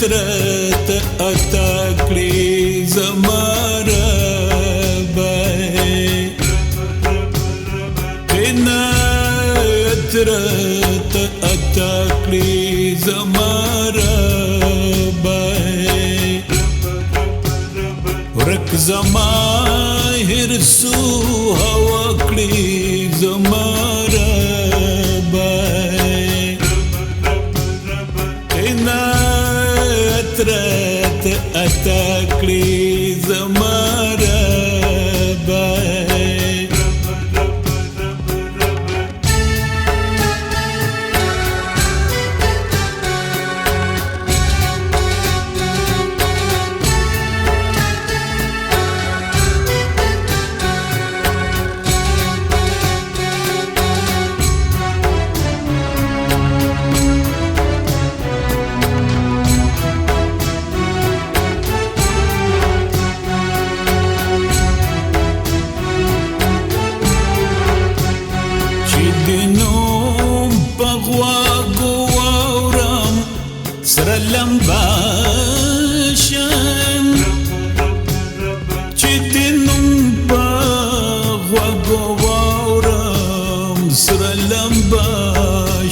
عطرت اتاکړي زمار به کنا عطرت اتاکړي زمار به ورک زما هرسو هوا کړي زمار عطرت اتاکړي زمار به سره لمبا شم چې د نوم په غوږو واورم سره لمبا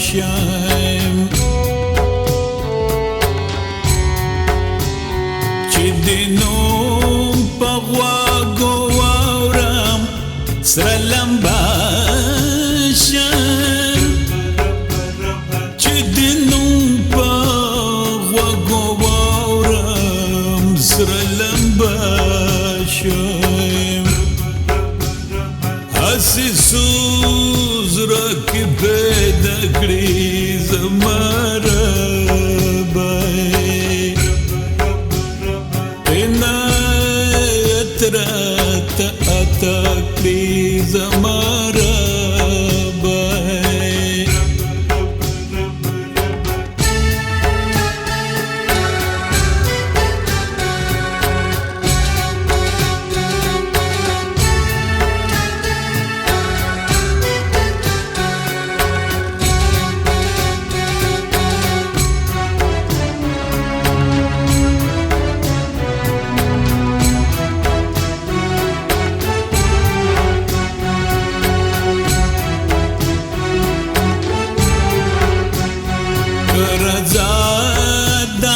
شم چې د نوم په غوږو واورم سره لمبا شم چې د نوم په سره لمبا شم هسې سوز راکې پیدا کړي زمار به عنایت راته عطا کړي زمار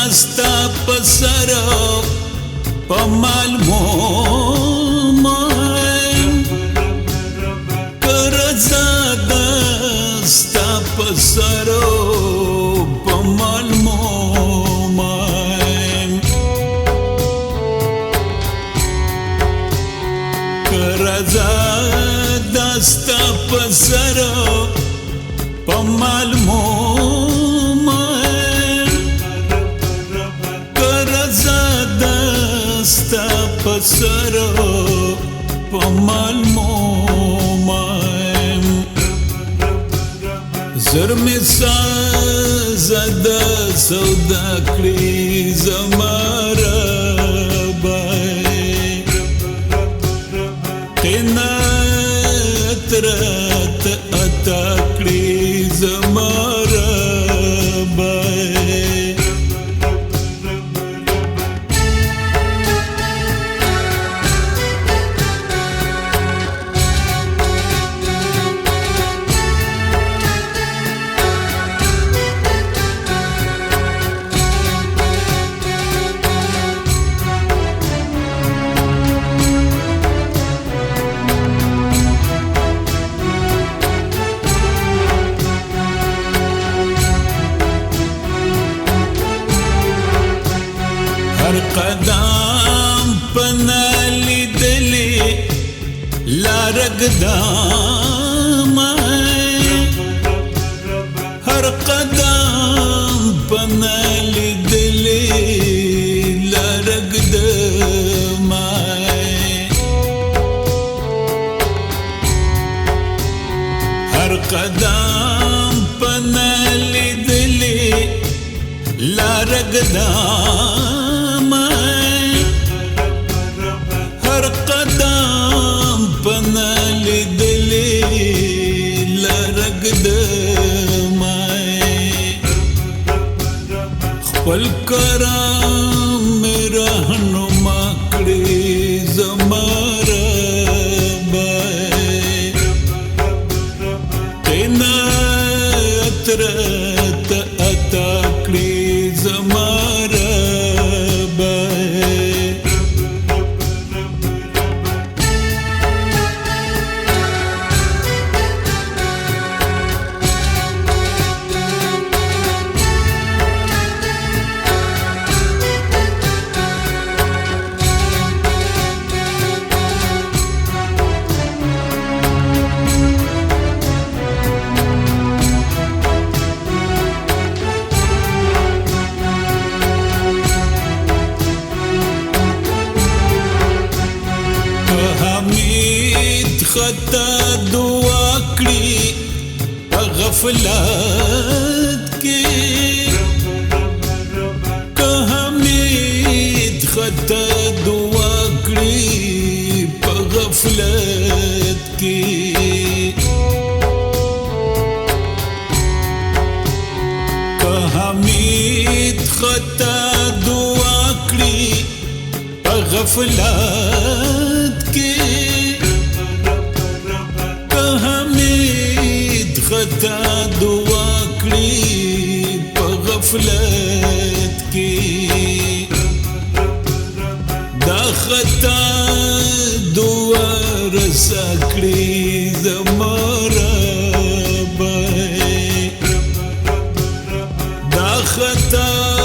داستا پسرو پمال مومایم کرزا داستا پسرو پمال مومایم کرزا داستا پسرو پمال مومایم ستا پسرو پمال مومایم زرمی سازد سودا کړي زمار به عنایت راته عطا کړي زمار به هر قدم پنالی دلی لارگدام هر قدم پنالی دلی لارگدام هر قدم پنالی دلی لارگدام هر قدم پنالی دلی لارگدام والکرام رهنما کړي زما رب تینا اترت عطا کړي زما رب خطا دعا کړي غفلت کې که حمید خطا دعا کړي په غفلت کې که حمید خطا دعا کړي په غفلت کې حمید خطا دعا کړي په غفلت کې دا خطا دعا رسا کړي زما رب دا خطا